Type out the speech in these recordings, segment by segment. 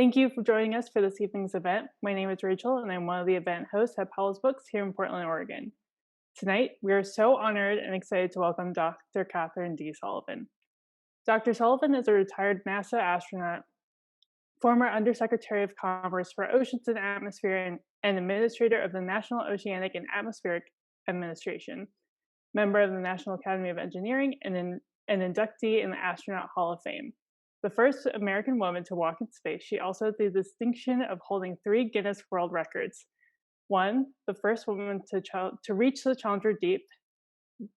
Thank you for joining us for this evening's event. My name is Rachel, and I'm one of the event hosts at Powell's Books here in Portland, Oregon. Tonight, we are so honored and excited to welcome Dr. Kathryn D. Sullivan. Dr. Sullivan is a retired NASA astronaut, former Undersecretary of Commerce for Oceans and Atmosphere, and Administrator of the National Oceanic and Atmospheric Administration, member of the National Academy of Engineering, and an inductee in the Astronaut Hall of Fame. The first American woman to walk in space, she also has the distinction of holding 3 Guinness World Records. 1, the first woman to reach the Challenger Deep,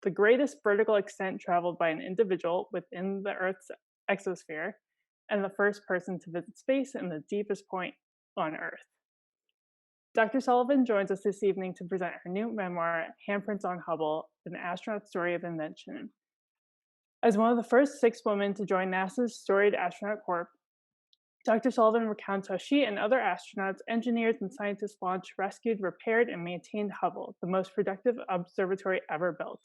the greatest vertical extent traveled by an individual within the Earth's exosphere, and the first person to visit space and the deepest point on Earth. Dr. Sullivan joins us this evening to present her new memoir, Handprints on Hubble, an astronaut's story of invention. As one of the first 6 women to join NASA's storied astronaut corps, Dr. Sullivan recounts how she and other astronauts, engineers, and scientists launched, rescued, repaired, and maintained Hubble, the most productive observatory ever built.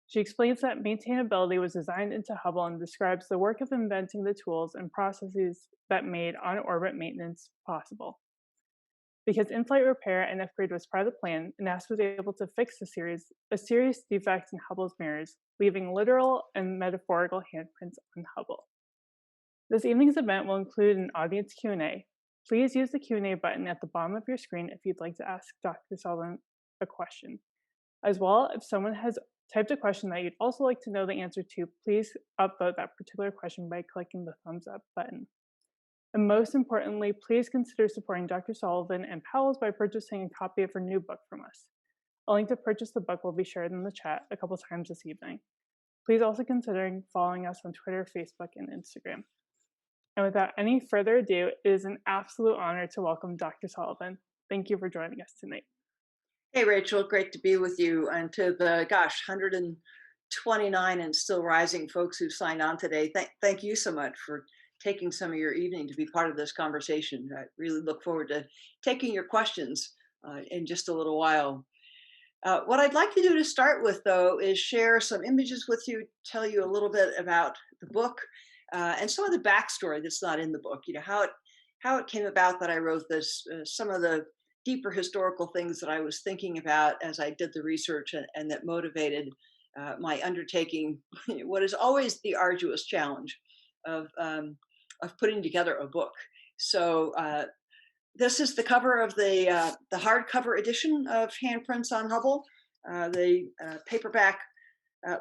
She explains that maintainability was designed into Hubble and describes the work of inventing the tools and processes that made on-orbit maintenance possible. Because in-flight repair and upgrade was part of the plan, NASA was able to fix a serious defect in Hubble's mirrors, leaving literal and metaphorical handprints on Hubble. This evening's event will include an audience Q&A. Please use the Q&A button at the bottom of your screen if you'd like to ask Dr. Sullivan a question. As well, if someone has typed a question that you'd also like to know the answer to, please upvote that particular question by clicking the thumbs up button. And most importantly, please consider supporting Dr. Sullivan and Powell's by purchasing a copy of her new book from us. A link to purchase the book will be shared in the chat a couple times this evening. Please also consider following us on Twitter, Facebook, and Instagram. And without any further ado, it is an absolute honor to welcome Dr. Sullivan. Thank you for joining us tonight. Hey, Rachel, great to be with you. And to the, 129 and still rising folks who signed on today, thank you so much for taking some of your evening to be part of this conversation. I really look forward to taking your questions in just a little while. What I'd like to do to start with, though, is share some images with you, tell you a little bit about the book and some of the backstory that's not in the book. You know, how it came about that I wrote this, some of the deeper historical things that I was thinking about as I did the research and that motivated my undertaking what is always the arduous challenge of putting together a book. So this is the cover of the hardcover edition of Handprints on Hubble. The paperback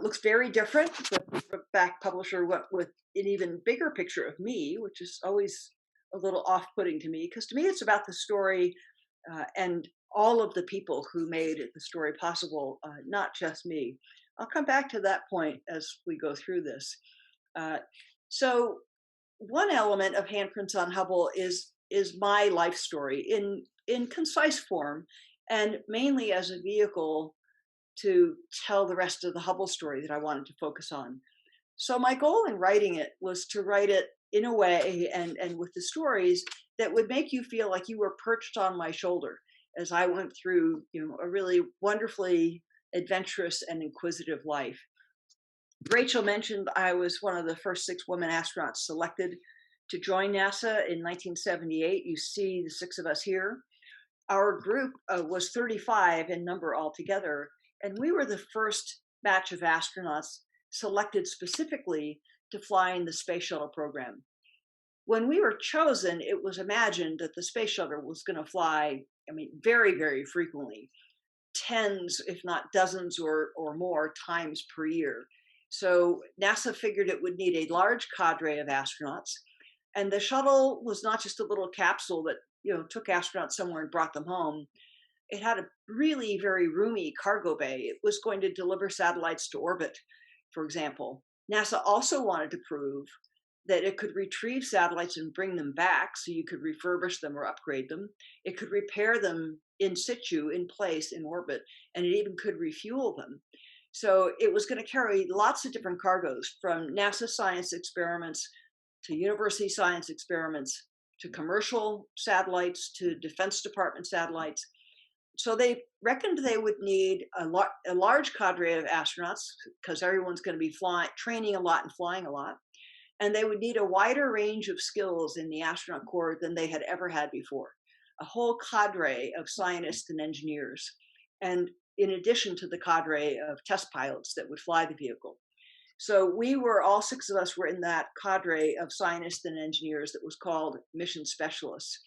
looks very different. The paperback publisher went with an even bigger picture of me, which is always a little off-putting to me, because to me it's about the story and all of the people who made the story possible, not just me. I'll come back to that point as we go through this. So one element of Handprints on Hubble is my life story in concise form, and mainly as a vehicle to tell the rest of the Hubble story that I wanted to focus on. So my goal in writing it was to write it in a way and with the stories that would make you feel like you were perched on my shoulder as I went through, a really wonderfully adventurous and inquisitive life. Rachel mentioned I was one of the first 6 women astronauts selected to join NASA in 1978. You see the 6 of us here. Our group was 35 in number altogether, and we were the first batch of astronauts selected specifically to fly in the Space Shuttle program. When we were chosen, it was imagined that the Space Shuttle was going to fly, very, very frequently, tens, if not dozens or more times per year. So NASA figured it would need a large cadre of astronauts. And the shuttle was not just a little capsule that, took astronauts somewhere and brought them home. It had a really very roomy cargo bay. It was going to deliver satellites to orbit, for example. NASA also wanted to prove that it could retrieve satellites and bring them back, so you could refurbish them or upgrade them. It could repair them in situ, in place, in orbit, and it even could refuel them. So it was going to carry lots of different cargoes, from NASA science experiments to university science experiments to commercial satellites to Defense Department satellites. So they reckoned they would need a large cadre of astronauts, because everyone's going to be training a lot and flying a lot. and they would need a wider range of skills in the astronaut corps than they had ever had before. A whole cadre of scientists and engineers, and in addition to the cadre of test pilots that would fly the vehicle. So we were, all six of us were in that cadre of scientists and engineers that was called mission specialists.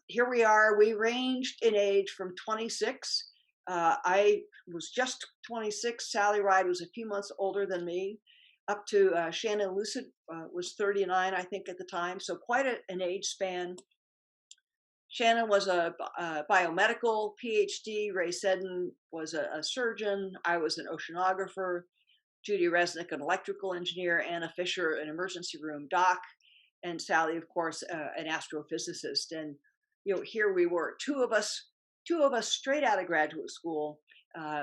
Here we are, we ranged in age from 26. I was just 26, Sally Ride was a few months older than me, up to Shannon Lucid was 39, I think, at the time. So quite an age span. Shannon was a biomedical PhD. Ray Seddon was a surgeon. I was an oceanographer. Judy Resnick, an electrical engineer. Anna Fisher, an emergency room doc. And Sally, of course, an astrophysicist. And here we were, two of us straight out of graduate school.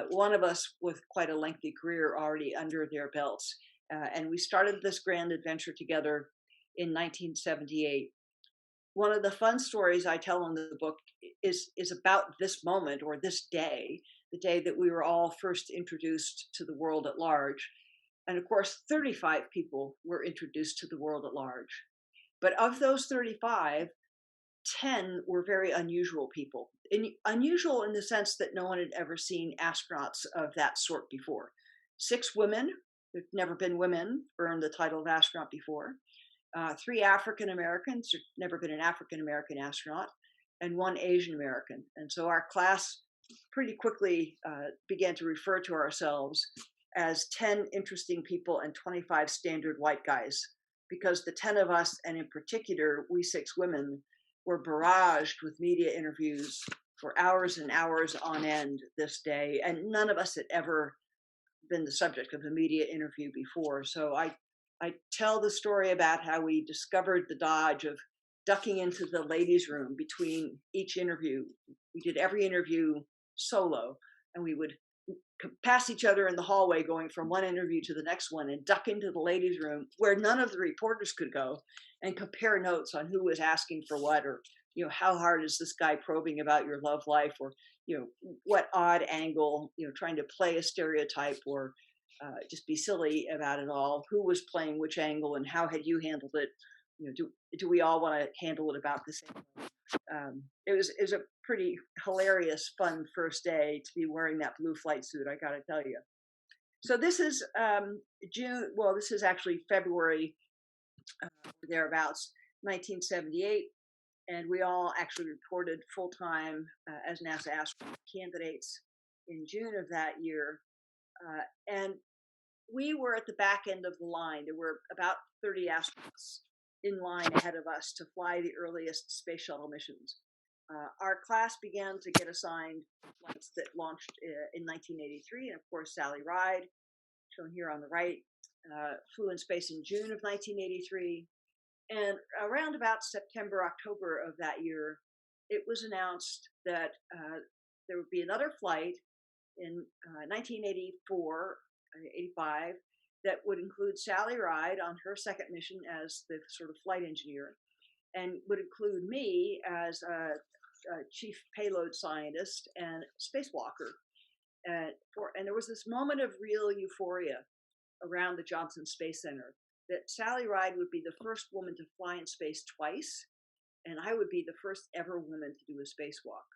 One of us with quite a lengthy career already under their belts. And we started this grand adventure together in 1978. One of the fun stories I tell in the book is about this moment, or this day, the day that we were all first introduced to the world at large. And of course, 35 people were introduced to the world at large. But of those 35, 10 were very unusual people. Unusual in the sense that no one had ever seen astronauts of that sort before. 6 women, there'd never been women, earned the title of astronaut before. 3 African Americans, there'd never been an African American astronaut, and 1 Asian American. And so our class pretty quickly began to refer to ourselves as 10 interesting people and 25 standard white guys, because the 10 of us, and in particular, we 6 women, were barraged with media interviews for hours and hours on end this day. And none of us had ever been the subject of a media interview before. So I tell the story about how we discovered the dodge of ducking into the ladies' room between each interview. We did every interview solo, and we would pass each other in the hallway going from one interview to the next one and duck into the ladies' room where none of the reporters could go and compare notes on who was asking for what, or how hard is this guy probing about your love life, or what odd angle, trying to play a stereotype, or just be silly about it all, who was playing which angle and how had you handled it. Do we all want to handle it about the same way? It was a pretty hilarious, fun first day to be wearing that blue flight suit, I gotta tell you. So this is June, well, this is actually February, thereabouts, 1978, and we all actually reported full-time as NASA astronaut candidates in June of that year. And we were at the back end of the line. There were about 30 astronauts in line ahead of us to fly the earliest space shuttle missions. Our class began to get assigned flights that launched in 1983, and of course Sally Ride, shown here on the right, flew in space in June of 1983. And around about September, October of that year, it was announced that there would be another flight in 1984, 85, that would include Sally Ride on her second mission as the sort of flight engineer, and would include me as a chief payload scientist and spacewalker. And there was this moment of real euphoria around the Johnson Space Center that Sally Ride would be the first woman to fly in space twice, and I would be the first ever woman to do a spacewalk.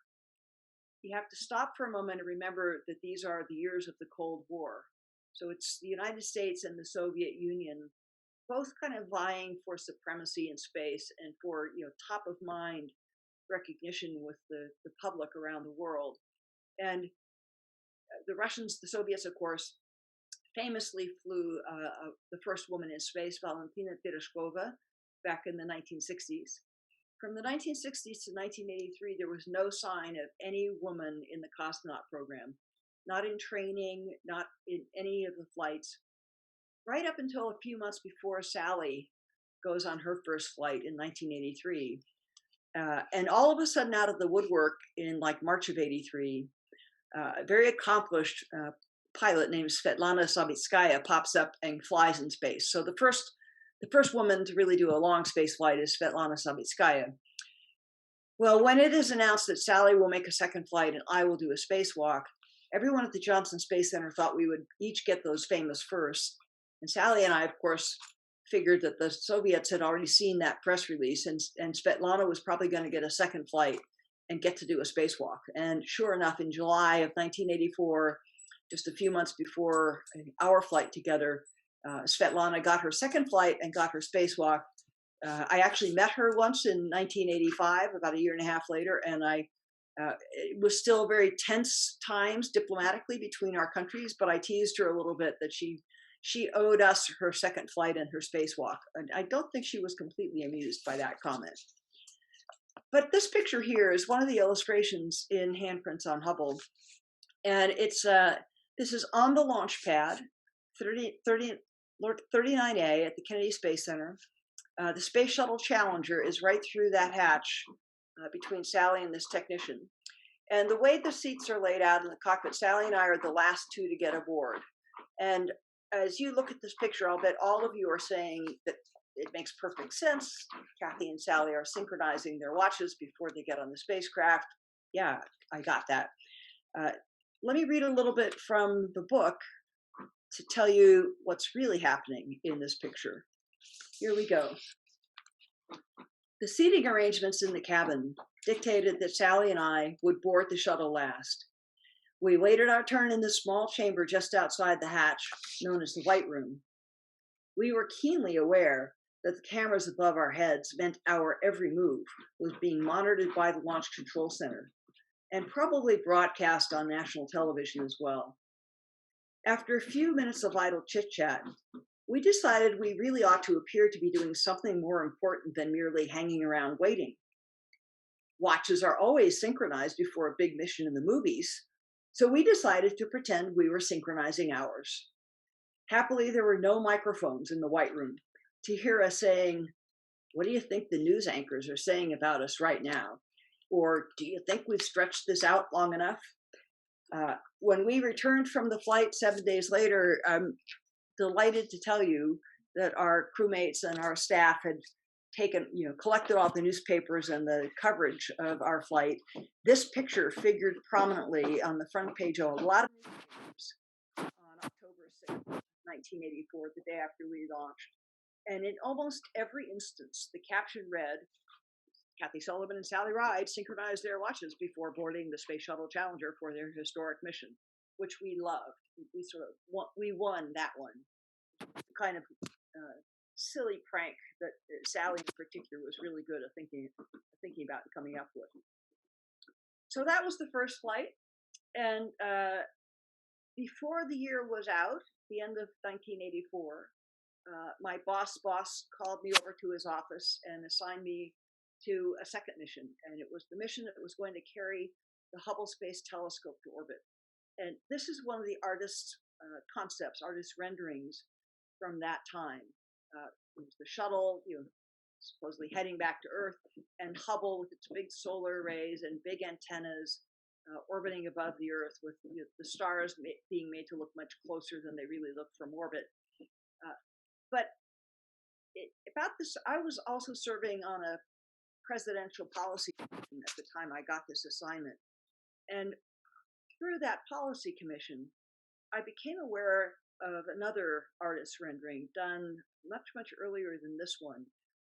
You have to stop for a moment and remember that these are the years of the Cold War. So it's the United States and the Soviet Union both kind of vying for supremacy in space and for top of mind recognition with the public around the world. And the Russians, the Soviets, of course, famously flew the first woman in space, Valentina, back in the 1960s. From the 1960s to 1983, there was no sign of any woman in the cosmonaut program, not in training, not in any of the flights, right up until a few months before Sally goes on her first flight in 1983. And all of a sudden, out of the woodwork in like March of 83, a very accomplished pilot named Svetlana Savitskaya pops up and flies in space. So the first woman to really do a long space flight is Svetlana Savitskaya. Well, when it is announced that Sally will make a second flight and I will do a spacewalk, everyone at the Johnson Space Center thought we would each get those famous firsts. And Sally and I, of course, figured that the Soviets had already seen that press release, and Svetlana was probably going to get a second flight and get to do a spacewalk. And sure enough, in July of 1984, just a few months before our flight together, Svetlana got her second flight and got her spacewalk. I actually met her once in 1985, about a year and a half later, and it was still very tense times diplomatically between our countries, but I teased her a little bit that she owed us her second flight and her spacewalk. And I don't think she was completely amused by that comment. But this picture here is one of the illustrations in Handprints on Hubble. And this is on the launch pad, 39A at the Kennedy Space Center. The Space Shuttle Challenger is right through that hatch between Sally and this technician. And the way the seats are laid out in the cockpit, Sally and I are the last two to get aboard. And as you look at this picture, I'll bet all of you are saying that it makes perfect sense. Kathy and Sally are synchronizing their watches before they get on the spacecraft. Yeah, I got that. Let me read a little bit from the book to tell you what's really happening in this picture. Here we go. The seating arrangements in the cabin dictated that Sally and I would board the shuttle last. We waited our turn in the small chamber just outside the hatch, known as the White Room. We were keenly aware that the cameras above our heads meant our every move was being monitored by the Launch Control Center, and probably broadcast on national television as well. After a few minutes of idle chit-chat, we decided we really ought to appear to be doing something more important than merely hanging around waiting. Watches are always synchronized before a big mission in the movies, so we decided to pretend we were synchronizing ours. Happily, there were no microphones in the White Room to hear us saying, "What do you think the news anchors are saying about us right now?" Or, "Do you think we've stretched this out long enough?" When we returned from the flight 7 days later, I'm delighted to tell you that our crewmates and our staff had collected all the newspapers and the coverage of our flight. This picture figured prominently on the front page of a lot of newspapers on October 6th, 1984, the day after we launched. And in almost every instance, the caption read, "Kathy Sullivan and Sally Ride synchronized their watches before boarding the Space Shuttle Challenger for their historic mission," which we loved. We won that one. Kind of silly prank that Sally in particular was really good at thinking about and coming up with. So that was the first flight, and before the year was out, the end of 1984, my boss called me over to his office and assigned me to a second mission, and it was the mission that was going to carry the Hubble Space Telescope to orbit. And this is one of the artist renderings from that time. It was the shuttle, supposedly heading back to Earth, and Hubble with its big solar arrays and big antennas orbiting above the Earth, with the stars being made to look much closer than they really look from orbit. But about this, I was also serving on a presidential policy commission at the time I got this assignment. And through that policy commission, I became aware of another artist's rendering done much, much earlier than this one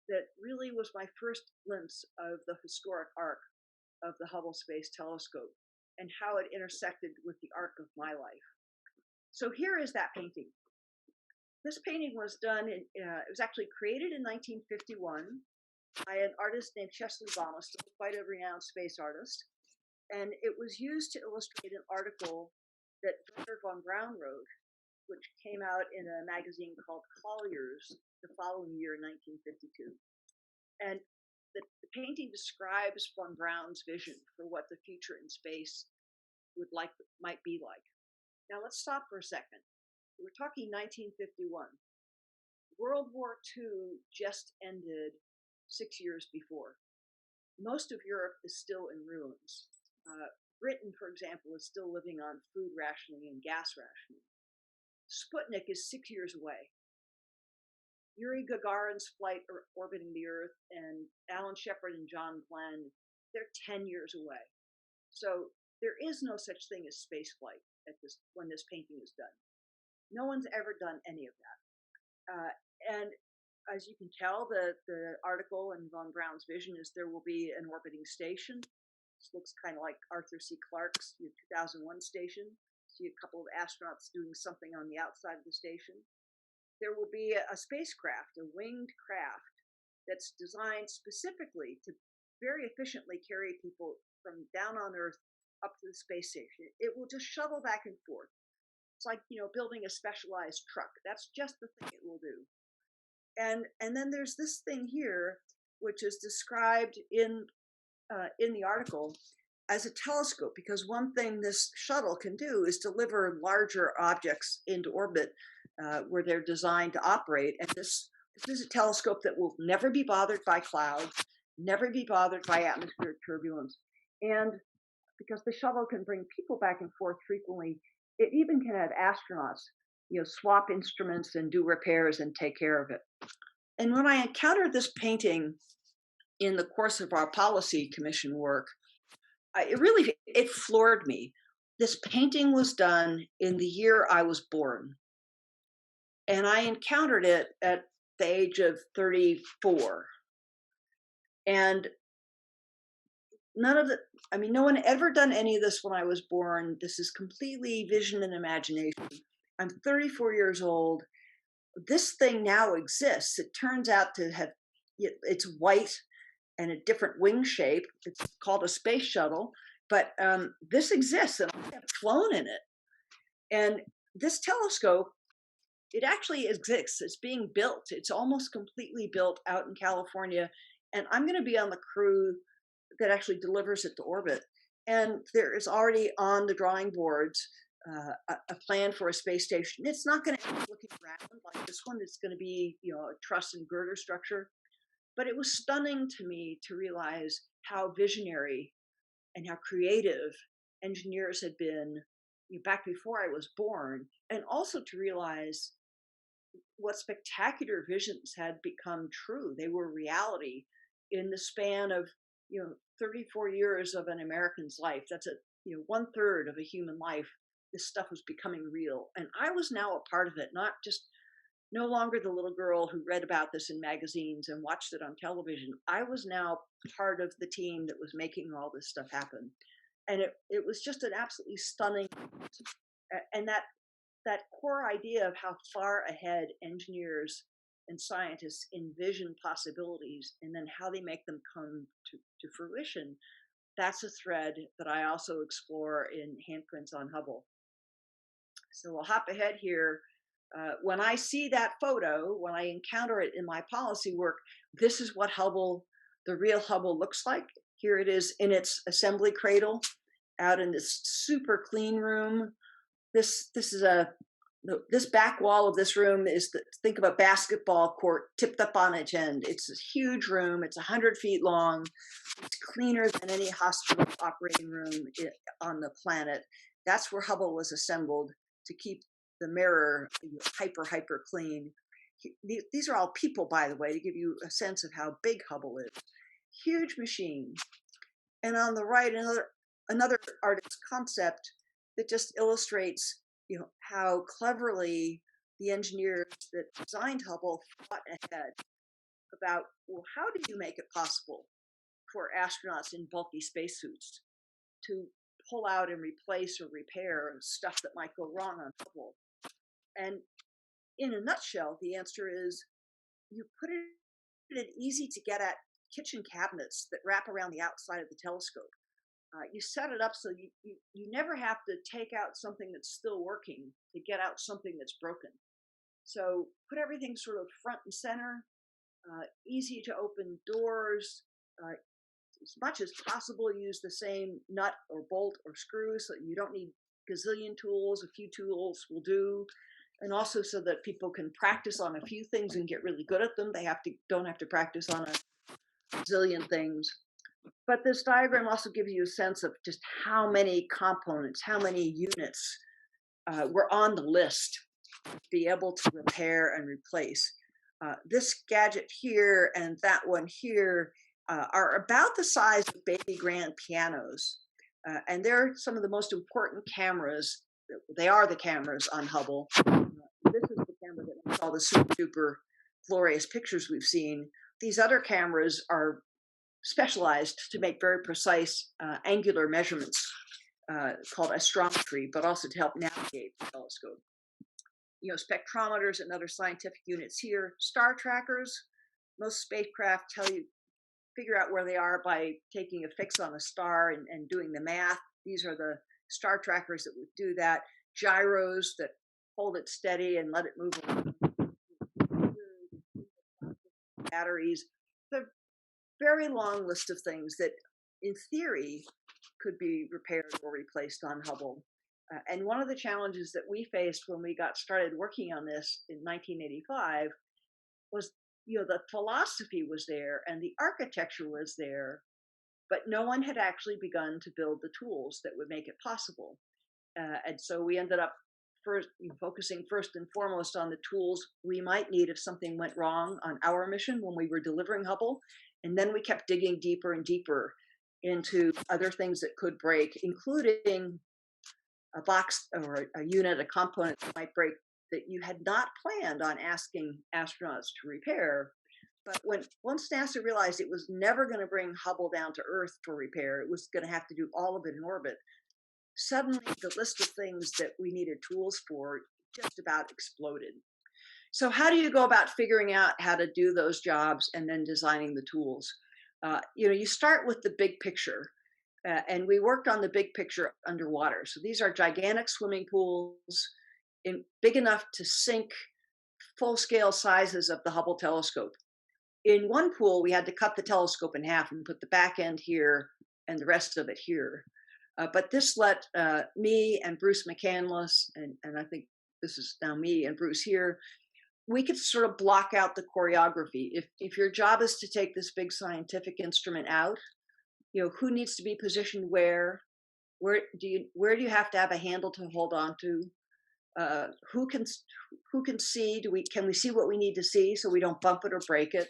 that really was my first glimpse of the historic arc of the Hubble Space Telescope and how it intersected with the arc of my life. So here is that painting. This painting was done, it was actually created in 1951 by an artist named Chesley Bauma, still quite a renowned space artist. And it was used to illustrate an article that Wernher von Braun wrote, which came out in a magazine called Collier's the following year, 1952. And the painting describes von Braun's vision for what the future in space might be like. Now let's stop for a second. We're talking 1951. World War II just ended 6 years before. Most of Europe is still in ruins. Britain, for example, is still living on food rationing and gas rationing. Sputnik is 6 years away. Yuri Gagarin's flight orbiting the Earth and Alan Shepard and John Glenn, they're 10 years away. So there is no such thing as spaceflight when this painting is done. No one's ever done any of that. And as you can tell, the article in von Braun's vision is there will be an orbiting station. This looks kind of like Arthur C. Clarke's 2001 station. See a couple of astronauts doing something on the outside of the station. There will be a spacecraft, a winged craft, that's designed specifically to very efficiently carry people from down on Earth up to the space station. It will just shuttle back and forth. It's like, building a specialized truck. That's just the thing it will do. And then there's this thing here, which is described in the article as a telescope, because one thing this shuttle can do is deliver larger objects into orbit where they're designed to operate. And this is a telescope that will never be bothered by clouds, never be bothered by atmospheric turbulence. And because the shuttle can bring people back and forth frequently, it even can have astronauts, swap instruments and do repairs and take care of it. And when I encountered this painting in the course of our policy commission work, it floored me. This painting was done in the year I was born. And I encountered it at the age of 34. And no one ever done any of this when I was born. This is completely vision and imagination. I'm 34 years old. This thing now exists. It turns out to have, it's white and a different wing shape. It's called a space shuttle, but this exists and I have flown in it. And this telescope, it actually exists. It's being built. It's almost completely built out in California. And I'm going to be on the crew that actually delivers it to orbit. And there is already on the drawing boards a plan for a space station. It's not going to be looking around like this one. It's going to be, a truss and girder structure. But it was stunning to me to realize how visionary and how creative engineers had been back before I was born, and also to realize what spectacular visions had become true. They were reality in the span of 34 years of an American's life. That's 1/3 of a human life. This stuff was becoming real, and I was now a part of it, no longer the little girl who read about this in magazines and watched it on television. I was now part of the team that was making all this stuff happen. And it was just an absolutely stunning, and that core idea of how far ahead engineers and scientists envision possibilities and then how they make them come to fruition, that's a thread that I also explore in Handprints on Hubble. So we'll hop ahead here. When I see that photo, when I encounter it in my policy work, this is what Hubble, the real Hubble, looks like. Here it is in its assembly cradle, out in this super clean room. This back wall of this room is think of a basketball court tipped up on its end. It's a huge room. It's 100 feet long. It's cleaner than any hospital operating room on the planet. That's where Hubble was assembled to keep the mirror hyper clean. These are all people, by the way, to give you a sense of how big Hubble is. Huge machine. And on the right, another artist's concept that just illustrates how cleverly the engineers that designed Hubble thought ahead about, well, how do you make it possible for astronauts in bulky spacesuits to pull out and replace or repair stuff that might go wrong on Hubble? And in a nutshell, the answer is you put it in easy to get at kitchen cabinets that wrap around the outside of the telescope. You set it up so you never have to take out something that's still working to get out something that's broken. So put everything sort of front and center, easy to open doors, as much as possible use the same nut or bolt or screw, so you don't need gazillion tools. A few tools will do. And also so that people can practice on a few things and get really good at them. They don't have to practice on a zillion things. But this diagram also gives you a sense of just how many components, how many units were on the list to be able to repair and replace. This gadget here and that one here are about the size of baby grand pianos. And they're some of the most important cameras. They are the cameras on Hubble. This is the camera that makes all the super duper glorious pictures we've seen, these other cameras are specialized to make very precise angular measurements called astrometry, but also to help navigate the telescope. Spectrometers and other scientific units here, star trackers. Most spacecraft figure out where they are by taking a fix on a star and doing the math. These are the star trackers that would do that. Gyros that hold it steady and let it move around. Batteries. The very long list of things that, in theory, could be repaired or replaced on Hubble. And one of the challenges that we faced when we got started working on this in 1985 was, the philosophy was there and the architecture was there, but no one had actually begun to build the tools that would make it possible. And so we ended up focusing first and foremost on the tools we might need if something went wrong on our mission when we were delivering Hubble. And then we kept digging deeper and deeper into other things that could break, including a box or a unit, a component that might break that you had not planned on asking astronauts to repair. But once NASA realized it was never going to bring Hubble down to Earth for repair, it was going to have to do all of it in orbit, suddenly the list of things that we needed tools for just about exploded. So how do you go about figuring out how to do those jobs and then designing the tools? You start with the big picture. And we worked on the big picture underwater. So these are gigantic swimming pools, big enough to sink full-scale sizes of the Hubble telescope. In one pool, we had to cut the telescope in half and put the back end here and the rest of it here. But this let me and Bruce McCandless, and I think this is now me and Bruce here, we could sort of block out the choreography. If your job is to take this big scientific instrument out, who needs to be positioned where do you have to have a handle to hold on to? Who can see? Can we see what we need to see so we don't bump it or break it?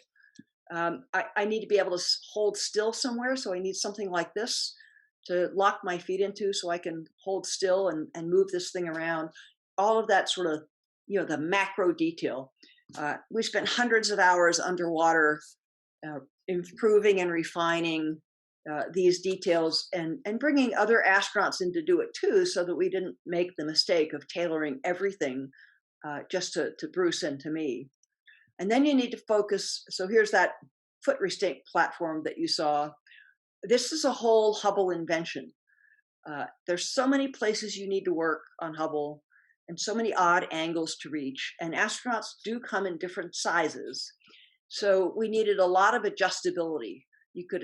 I need to be able to hold still somewhere, so I need something like this to lock my feet into so I can hold still and move this thing around. All of that sort of, the macro detail. We spent hundreds of hours underwater improving and refining these details and bringing other astronauts in to do it too, so that we didn't make the mistake of tailoring everything just to Bruce and to me. And then you need to focus. So here's that foot restraint platform that you saw. This is a whole Hubble invention. There's so many places you need to work on Hubble and so many odd angles to reach. And astronauts do come in different sizes. So we needed a lot of adjustability. You could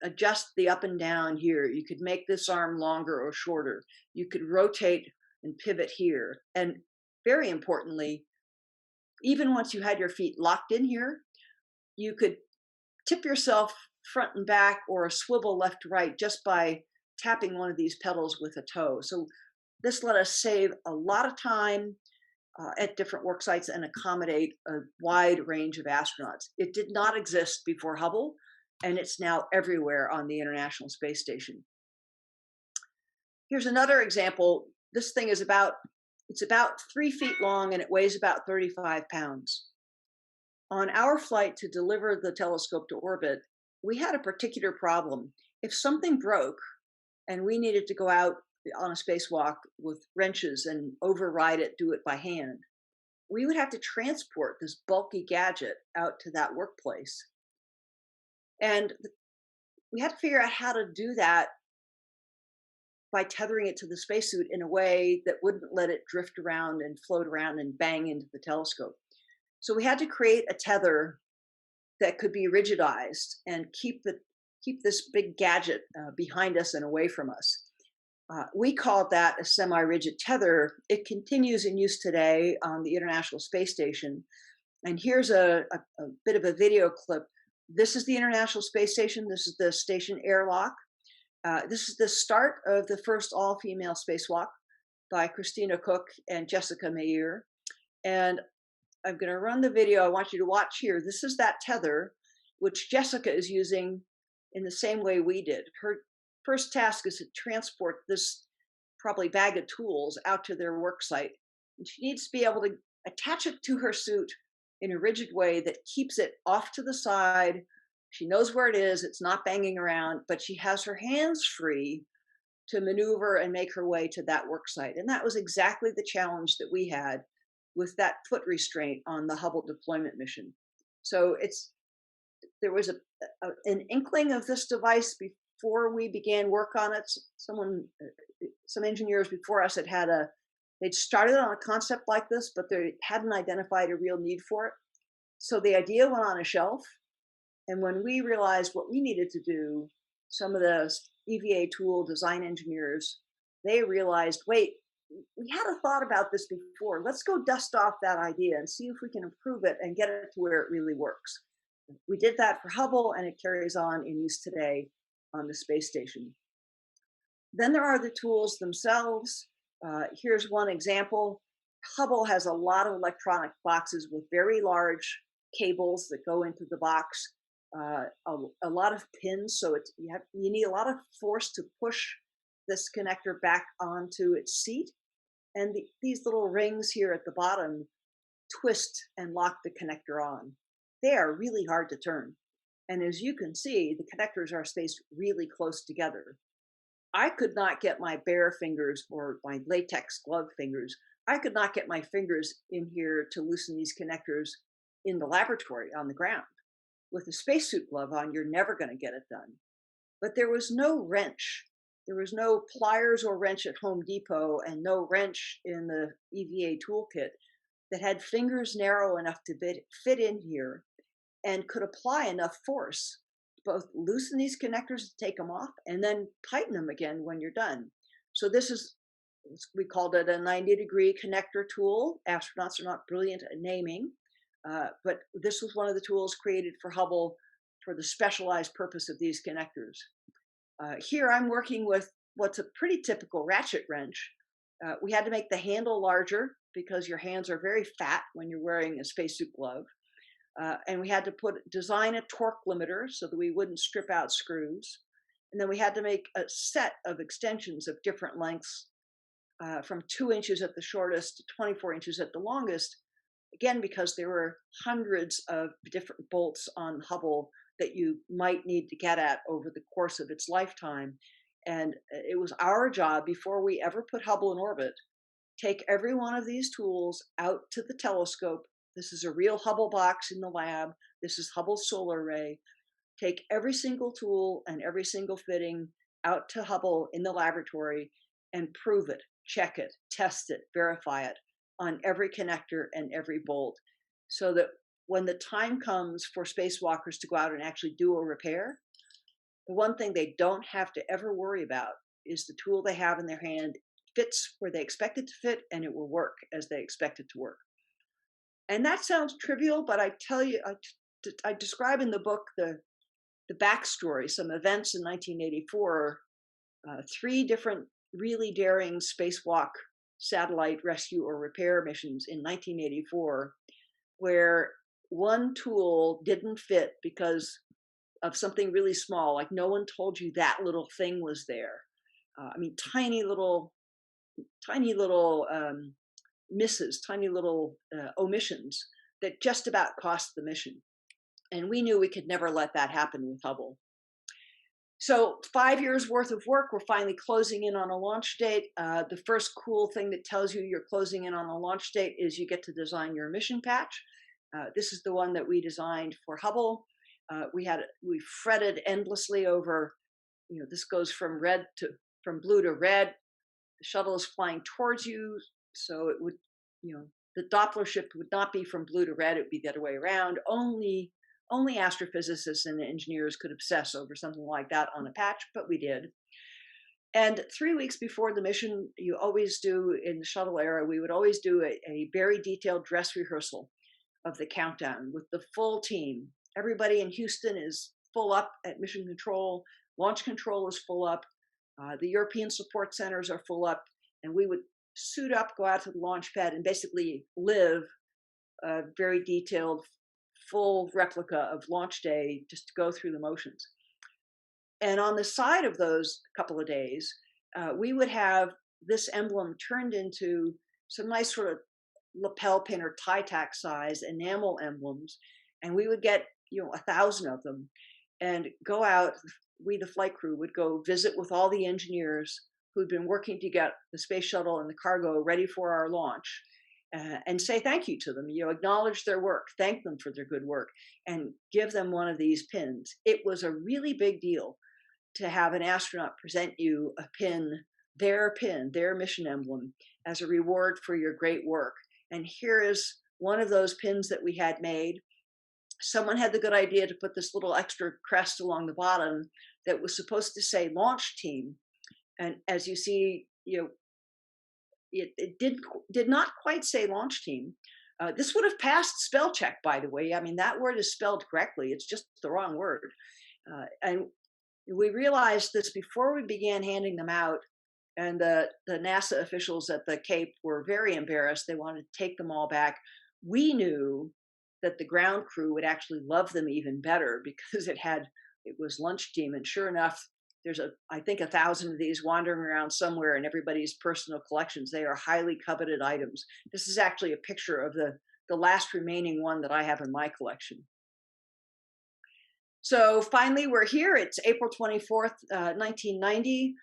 adjust the up and down here. You could make this arm longer or shorter. You could rotate and pivot here. And very importantly, even once you had your feet locked in here, you could tip yourself front and back or swivel left to right just by tapping one of these pedals with a toe. So this let us save a lot of time at different work sites and accommodate a wide range of astronauts. It did not exist before Hubble, and it's now everywhere on the International Space Station. Here's another example. This thing is about 3 feet long and it weighs about 35 pounds. On our flight to deliver the telescope to orbit, we had a particular problem. If something broke and we needed to go out on a spacewalk with wrenches and override it, do it by hand, we would have to transport this bulky gadget out to that workplace. And we had to figure out how to do that by tethering it to the spacesuit in a way that wouldn't let it drift around and float around and bang into the telescope. So we had to create a tether that could be rigidized and keep this big gadget behind us and away from us. We called that a semi-rigid tether. It continues in use today on the International Space Station. And here's a bit of a video clip. This is the International Space Station. This is the station airlock. This is the start of the first all-female spacewalk by Christina Cook and Jessica Meir. And I'm going to run the video. I want you to watch here. This is that tether, which Jessica is using in the same way we did. Her first task is to transport this probably bag of tools out to their work site. And she needs to be able to attach it to her suit in a rigid way that keeps it off to the side. She knows where it is, it's not banging around, but she has her hands free to maneuver and make her way to that work site. And that was exactly the challenge that we had with that foot restraint on the Hubble deployment mission. So there was an inkling of this device before we began work on it. Some engineers before us they'd started on a concept like this, but they hadn't identified a real need for it. So the idea went on a shelf. And when we realized what we needed to do, some of the EVA tool design engineers, they realized, wait, we had a thought about this before. Let's go dust off that idea and see if we can improve it and get it to where it really works. We did that for Hubble, and it carries on in use today on the space station. Then there are the tools themselves. Here's one example. Hubble has a lot of electronic boxes with very large cables that go into the box, a lot of pins, so you need a lot of force to push this connector back onto its seat. And these little rings here at the bottom twist and lock the connector on. They are really hard to turn. And as you can see, the connectors are spaced really close together. I could not get my bare fingers or my latex glove fingers, I could not get my fingers in here to loosen these connectors in the laboratory on the ground. With a spacesuit glove on, you're never going to get it done. But there was no wrench. There was no pliers or wrench at Home Depot and no wrench in the EVA toolkit that had fingers narrow enough to fit in here and could apply enough force to both loosen these connectors to take them off and then tighten them again when you're done. So we called it a 90-degree connector tool. Astronauts are not brilliant at naming, but this was one of the tools created for Hubble for the specialized purpose of these connectors. Here I'm working with what's a pretty typical ratchet wrench. We had to make the handle larger because your hands are very fat when you're wearing a spacesuit glove. And we had to design a torque limiter so that we wouldn't strip out screws. And then we had to make a set of extensions of different lengths, from 2 inches at the shortest to 24 inches at the longest, again, because there were hundreds of different bolts on Hubble that you might need to get at over the course of its lifetime. And it was our job, before we ever put Hubble in orbit, take every one of these tools out to the telescope. This is a real Hubble box in the lab. This is Hubble's solar array. Take every single tool and every single fitting out to Hubble in the laboratory and prove it, check it, test it, verify it on every connector and every bolt, so that when the time comes for spacewalkers to go out and actually do a repair, the one thing they don't have to ever worry about is the tool they have in their hand fits where they expect it to fit, and it will work as they expect it to work. And that sounds trivial, but I tell you, I describe in the book the backstory, some events in 1984, 3 different really daring spacewalk satellite rescue or repair missions in 1984, where one tool didn't fit because of something really small, like no one told you that little thing was there. I mean, tiny little misses, tiny little omissions that just about cost the mission. And we knew we could never let that happen with Hubble. So 5 years worth of work, we're finally closing in on a launch date. The first cool thing that tells you you're closing in on a launch date is you get to design your mission patch. This is the one that we designed for Hubble. We fretted endlessly over, this goes from blue to red. The shuttle is flying towards you, so it would, the Doppler shift would not be from blue to red, it would be the other way around. Only astrophysicists and engineers could obsess over something like that on a patch, but we did. And 3 weeks before the mission, you always do, in the shuttle era, we would always do a very detailed dress rehearsal of the countdown with the full team. Everybody in Houston is full up at mission control, launch control is full up, the European support centers are full up, and we would suit up, go out to the launch pad, and basically live a very detailed, full replica of launch day, just to go through the motions. And on the side of those couple of days, we would have this emblem turned into some nice sort of lapel pin or tie tack size enamel emblems, and we would get 1,000 of them, and go out. We, the flight crew, would go visit with all the engineers who'd been working to get the space shuttle and the cargo ready for our launch, and say thank you to them. Acknowledge their work, thank them for their good work, and give them one of these pins. It was a really big deal to have an astronaut present you a pin, their mission emblem, as a reward for your great work. And here is one of those pins that we had made. Someone had the good idea to put this little extra crest along the bottom that was supposed to say launch team. And as you see, it did not quite say launch team. This would have passed spell check, by the way. I mean, that word is spelled correctly. It's just the wrong word. And we realized this before we began handing them out, and the NASA officials at the Cape were very embarrassed. They wanted to take them all back. We knew that the ground crew would actually love them even better because it was lunch team. And sure enough, there's I think 1,000 of these wandering around somewhere in everybody's personal collections. They are highly coveted items. This is actually a picture of the last remaining one that I have in my collection. So finally, we're here. It's April 24th, 1990.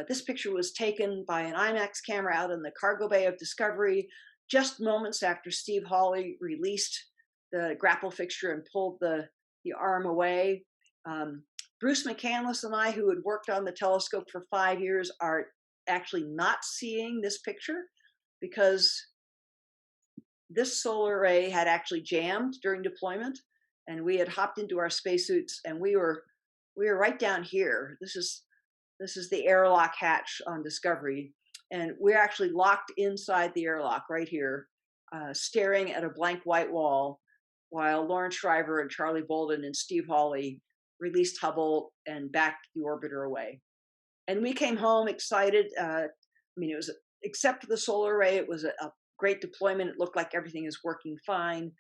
This picture was taken by an IMAX camera out in the cargo bay of Discovery, just moments after Steve Hawley released the grapple fixture and pulled the arm away. Bruce McCandless and I, who had worked on the telescope for 5 years, are actually not seeing this picture because this solar array had actually jammed during deployment, and we had hopped into our spacesuits, and we were right down here. This is the airlock hatch on Discovery, and we're actually locked inside the airlock right here, staring at a blank white wall, while Lawrence Shriver and Charlie Bolden and Steve Hawley released Hubble and backed the orbiter away. And we came home excited. It was, except for the solar array, it was a great deployment. It looked like everything is working fine.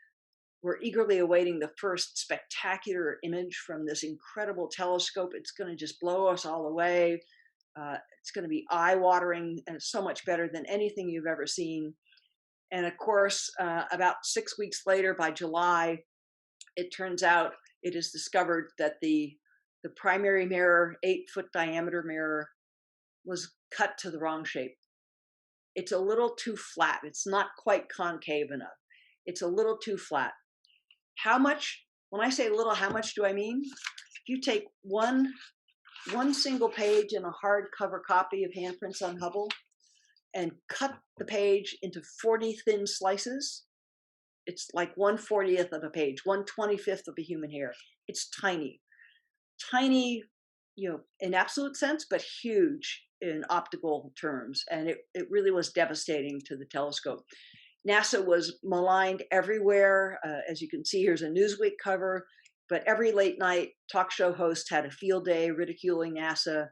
We're eagerly awaiting the first spectacular image from this incredible telescope. It's going to just blow us all away. It's going to be eye-watering, and it's so much better than anything you've ever seen. And of course, about 6 weeks later, by July, it turns out it is discovered that the primary mirror, 8-foot diameter mirror, was cut to the wrong shape. It's a little too flat. It's not quite concave enough. It's a little too flat. How much, when I say little, how much do I mean? If you take one single page in a hardcover copy of Handprints on Hubble and cut the page into 40 thin slices, it's like 1/40th of a page, 1/25th of a human hair. It's tiny, tiny, in absolute sense, but huge in optical terms. And it really was devastating to the telescope. NASA was maligned everywhere. As you can see, here's a Newsweek cover, but every late night talk show host had a field day ridiculing NASA.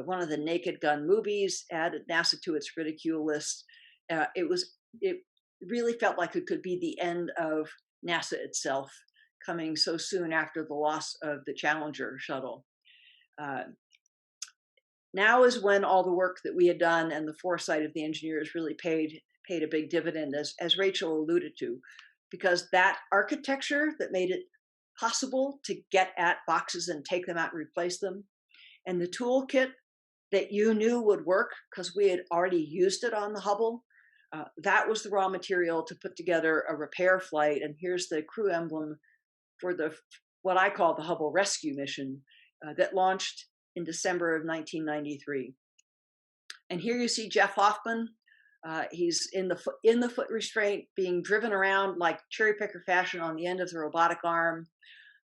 One of the Naked Gun movies added NASA to its ridicule list. It really felt like it could be the end of NASA itself, coming so soon after the loss of the Challenger shuttle. Now is when all the work that we had done and the foresight of the engineers really paid a big dividend, as Rachel alluded to, because that architecture that made it possible to get at boxes and take them out and replace them, and the toolkit that you knew would work because we had already used it on the Hubble, that was the raw material to put together a repair flight. And here's the crew emblem for what I call the Hubble rescue mission that launched in December of 1993. And here you see Jeff Hoffman. He's in the foot restraint, being driven around like cherry picker fashion on the end of the robotic arm.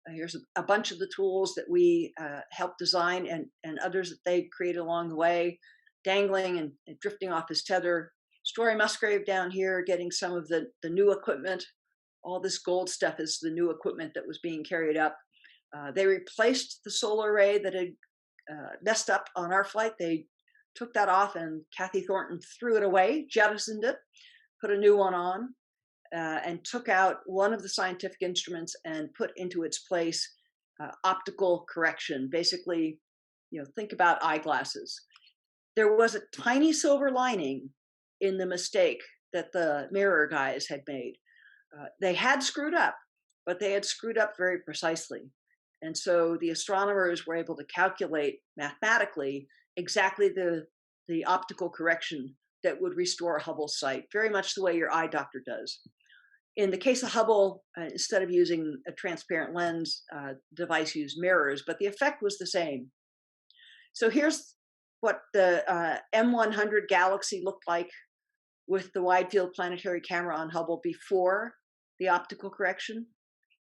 Here's a bunch of the tools that we helped design and others that they created along the way, dangling and drifting off his tether. Story Musgrave down here getting some of the new equipment. All this gold stuff is the new equipment that was being carried up. They replaced the solar array that had messed up on our flight. They took that off, and Kathy Thornton threw it away, jettisoned it, put a new one on, and took out one of the scientific instruments and put into its place optical correction. Basically, think about eyeglasses. There was a tiny silver lining in the mistake that the mirror guys had made. They had screwed up, but they had screwed up very precisely. And so the astronomers were able to calculate mathematically exactly the optical correction that would restore Hubble's sight, very much the way your eye doctor does. In the case of Hubble, instead of using a transparent lens, device used mirrors, but the effect was the same. So here's what the M100 galaxy looked like with the wide field planetary camera on Hubble before the optical correction.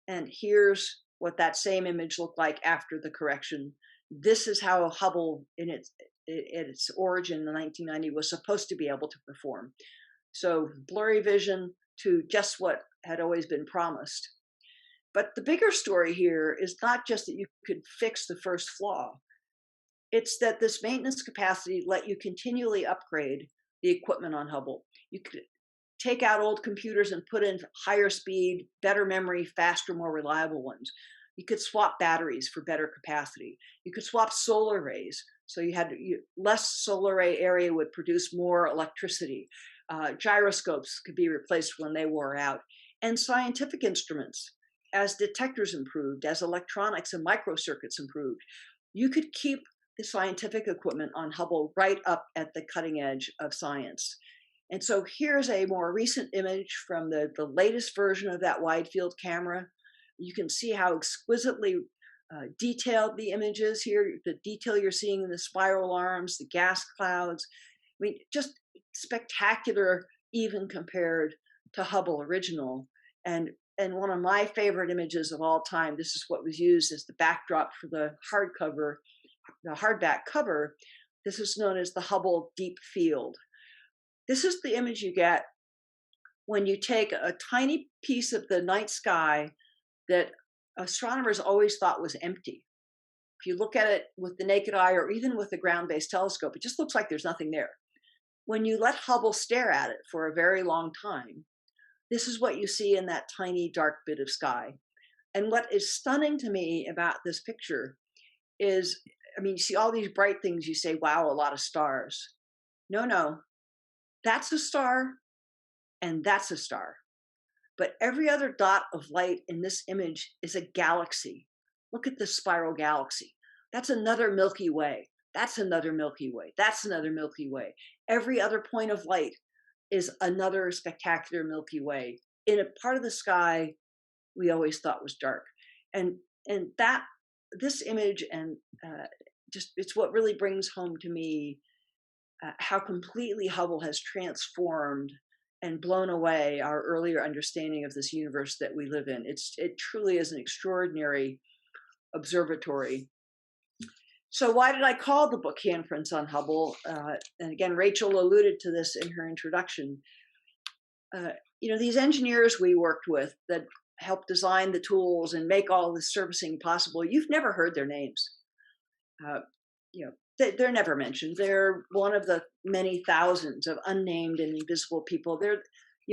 And here's what that same image looked like after the correction. This is how Hubble, in its origin in 1990, was supposed to be able to perform. So blurry vision to just what had always been promised. But the bigger story here is not just that you could fix the first flaw. It's that this maintenance capacity let you continually upgrade the equipment on Hubble. You could take out old computers and put in higher speed, better memory, faster, more reliable ones. You could swap batteries for better capacity. You could swap solar rays. So you had less solar ray area would produce more electricity. Gyroscopes could be replaced when they wore out. And scientific instruments, as detectors improved, as electronics and microcircuits improved, you could keep the scientific equipment on Hubble right up at the cutting edge of science. And so here's a more recent image from the latest version of that wide field camera. You can see how exquisitely detailed the image is here, the detail you're seeing in the spiral arms, the gas clouds. I mean, just spectacular even compared to Hubble original. And one of my favorite images of all time, this is what was used as the backdrop for the hardback cover. This is known as the Hubble Deep Field. This is the image you get when you take a tiny piece of the night sky that astronomers always thought was empty. If you look at it with the naked eye or even with a ground-based telescope, it just looks like there's nothing there. When you let Hubble stare at it for a very long time, this is what you see in that tiny dark bit of sky. And what is stunning to me about this picture is, I mean, you see all these bright things, you say, wow, a lot of stars. No, that's a star and that's a star. But every other dot of light in this image is a galaxy. Look at the spiral galaxy. That's another Milky Way. That's another Milky Way. That's another Milky Way. Every other point of light is another spectacular Milky Way in a part of the sky we always thought was dark. And that this image and just it's what really brings home to me how completely Hubble has transformed and blown away our earlier understanding of this universe that we live in. It truly is an extraordinary observatory. So why did I call the book Handprints on Hubble? And again, Rachel alluded to this in her introduction. These engineers we worked with that helped design the tools and make all this servicing possible, you've never heard their names. They're never mentioned. They're one of the many thousands of unnamed and invisible people.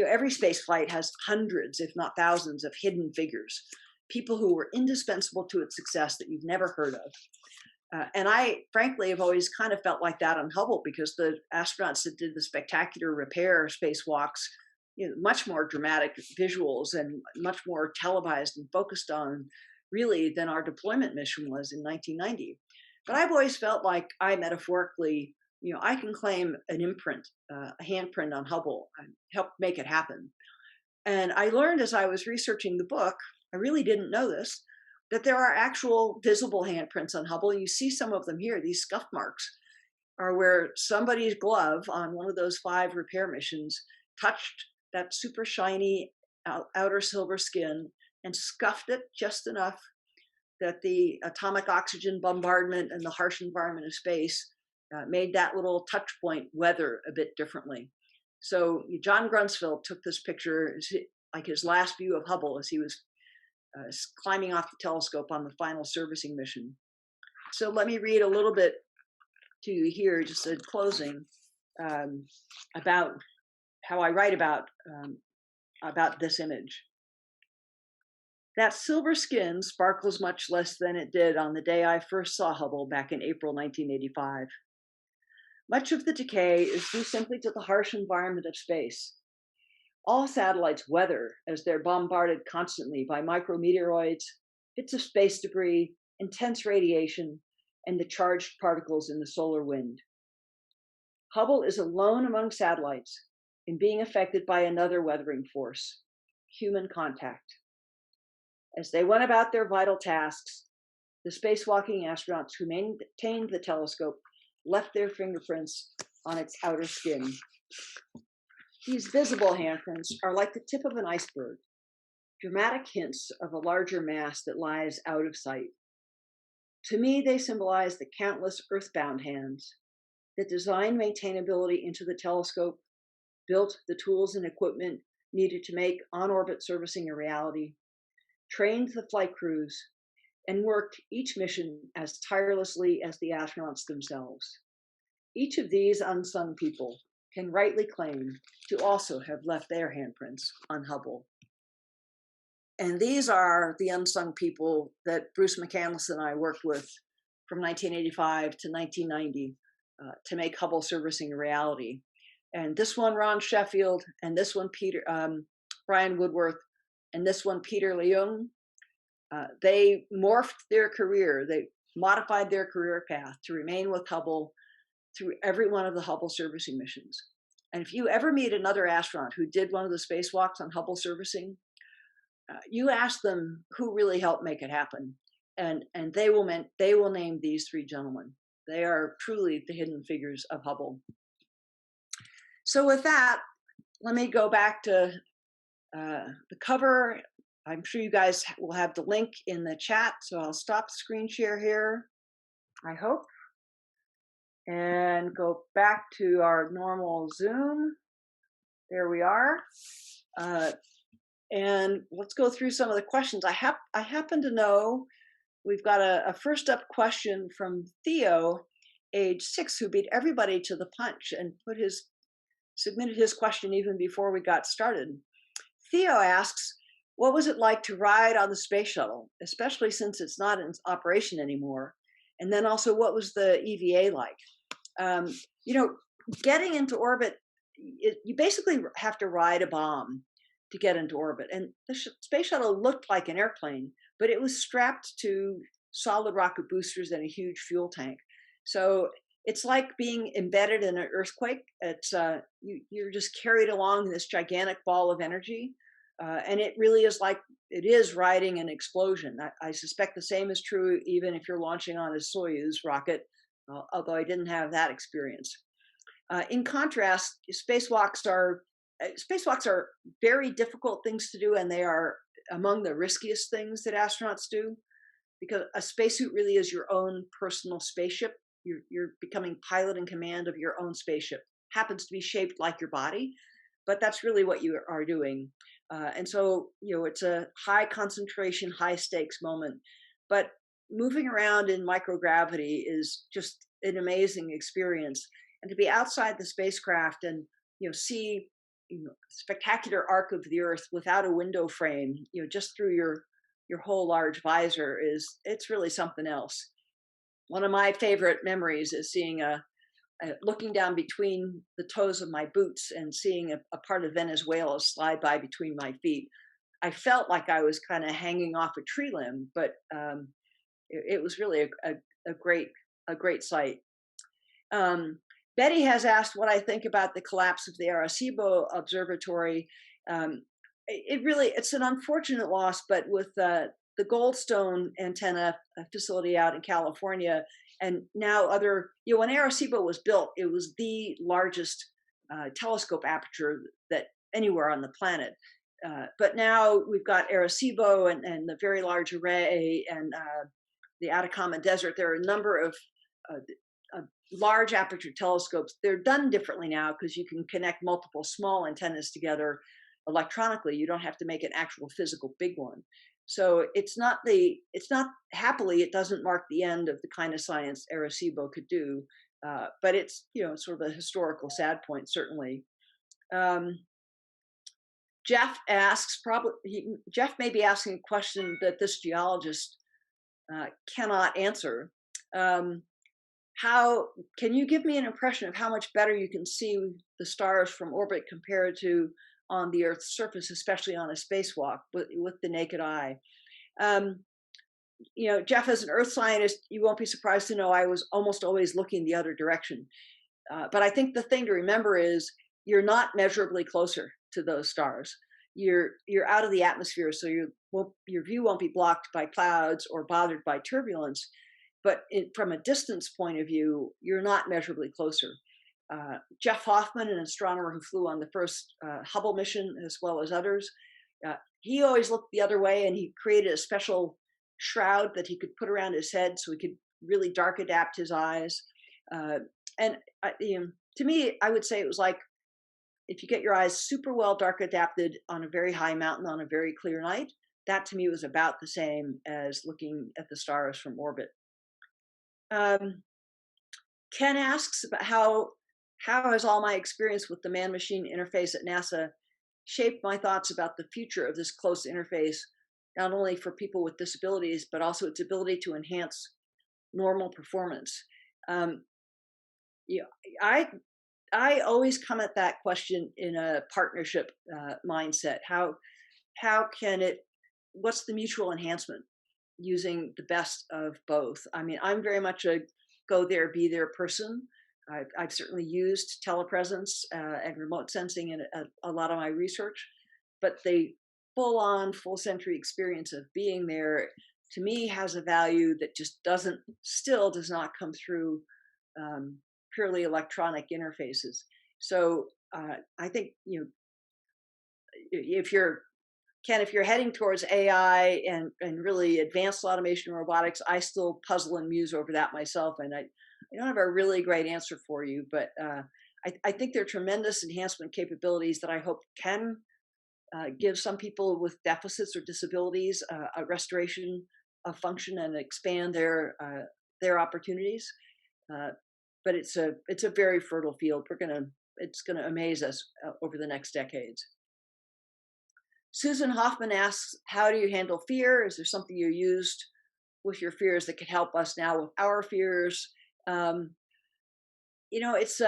Every space flight has hundreds, if not thousands, of hidden figures, people who were indispensable to its success that you've never heard of. And I, frankly, have always kind of felt like that on Hubble because the astronauts that did the spectacular repair spacewalks, much more dramatic visuals and much more televised and focused on really than our deployment mission was in 1990. But I've always felt like I metaphorically, I can claim an imprint, a handprint on Hubble, and help make it happen. And I learned as I was researching the book, I really didn't know this, that there are actual visible handprints on Hubble. You see some of them here. These scuff marks are where somebody's glove on one of those 5 repair missions touched that super shiny outer silver skin and scuffed it just enough that the atomic oxygen bombardment and the harsh environment of space made that little touch point weather a bit differently. So John Grunsfeld took this picture, like his last view of Hubble as he was climbing off the telescope on the final servicing mission. So let me read a little bit to you here, just a closing, about how I write about this image. That silver skin sparkles much less than it did on the day I first saw Hubble back in April 1985. Much of the decay is due simply to the harsh environment of space. All satellites weather as they're bombarded constantly by micrometeoroids, bits of space debris, intense radiation, and the charged particles in the solar wind. Hubble is alone among satellites in being affected by another weathering force, human contact. As they went about their vital tasks, the spacewalking astronauts who maintained the telescope left their fingerprints on its outer skin. These visible handprints are like the tip of an iceberg, dramatic hints of a larger mass that lies out of sight. To me, they symbolize the countless earthbound hands that designed maintainability into the telescope, built the tools and equipment needed to make on-orbit servicing a reality, trained the flight crews, and worked each mission as tirelessly as the astronauts themselves. Each of these unsung people can rightly claim to also have left their handprints on Hubble. And these are the unsung people that Bruce McCandless and I worked with from 1985 to 1990 to make Hubble servicing a reality. And this one, Ron Sheffield, and this one, Brian Woodworth, and this one, Peter Leung, they morphed their career. They modified their career path to remain with Hubble through every one of the Hubble servicing missions. And if you ever meet another astronaut who did one of the spacewalks on Hubble servicing, you ask them who really helped make it happen, and they will name these three gentlemen. They are truly the hidden figures of Hubble. So with that, let me go back to the cover. I'm sure you guys will have the link in the chat, so I'll stop the screen share here, I hope, and go back to our normal Zoom. There we are. And let's go through some of the questions. I happen to know we've got a first up question from Theo, age 6, who beat everybody to the punch and submitted his question even before we got started. Theo asks, what was it like to ride on the space shuttle, especially since it's not in operation anymore? And then also, what was the EVA like? Getting into orbit, you basically have to ride a bomb to get into orbit. And the space shuttle looked like an airplane, but it was strapped to solid rocket boosters and a huge fuel tank. So it's like being embedded in an earthquake. It's you're just carried along this gigantic ball of energy. And it really is like it is riding an explosion. I suspect the same is true even if you're launching on a Soyuz rocket, although I didn't have that experience. In contrast, spacewalks are very difficult things to do, and they are among the riskiest things that astronauts do, because a spacesuit really is your own personal spaceship. You're becoming pilot in command of your own spaceship. Happens to be shaped like your body, but that's really what you are doing. And so, it's a high concentration, high stakes moment. But moving around in microgravity is just an amazing experience. And to be outside the spacecraft and, see, spectacular arc of the Earth without a window frame, just through your whole large visor it's really something else. One of my favorite memories is seeing looking down between the toes of my boots and seeing a part of Venezuela slide by between my feet. I felt like I was kind of hanging off a tree limb, but it was really a great sight. Betty has asked what I think about the collapse of the Arecibo Observatory. It's an unfortunate loss, but with the Goldstone antenna facility out in California, and now when Arecibo was built, it was the largest telescope aperture that anywhere on the planet. But now we've got Arecibo and the Very Large Array and the Atacama Desert. There are a number of large aperture telescopes. They're done differently now because you can connect multiple small antennas together electronically. You don't have to make an actual physical big one. So happily, it doesn't mark the end of the kind of science Arecibo could do, but it's, sort of a historical sad point, certainly. Jeff asks, Jeff may be asking a question that this geologist cannot answer. Can you give me an impression of how much better you can see the stars from orbit compared to on the Earth's surface, especially on a spacewalk with the naked eye. Um, Jeff, as an Earth scientist, you won't be surprised to know I was almost always looking the other direction. But I think the thing to remember is you're not measurably closer to those stars. You're out of the atmosphere, so your view won't be blocked by clouds or bothered by turbulence. But from a distance point of view, you're not measurably closer. Jeff Hoffman, an astronomer who flew on the first Hubble mission, as well as others, he always looked the other way, and he created a special shroud that he could put around his head so he could really dark adapt his eyes. To me, I would say it was like if you get your eyes super well dark adapted on a very high mountain on a very clear night, that to me was about the same as looking at the stars from orbit. Ken asks about how has all my experience with the man-machine interface at NASA shaped my thoughts about the future of this close interface, not only for people with disabilities, but also its ability to enhance normal performance. I always come at that question in a partnership mindset. How can it? What's the mutual enhancement using the best of both? I mean, I'm very much a go there, be there person. I've certainly used telepresence and remote sensing in a lot of my research, but the full sensory experience of being there, to me, has a value that just still does not come through purely electronic interfaces. So I think, if you're heading towards AI and really advanced automation and robotics, I still puzzle and muse over that myself, and I don't have a really great answer for you, but I think there are tremendous enhancement capabilities that I hope can give some people with deficits or disabilities a restoration of function and expand their opportunities. But it's a very fertile field. It's gonna amaze us over the next decades. Susan Hoffman asks, how do you handle fear? Is there something you used with your fears that could help us now with our fears? It's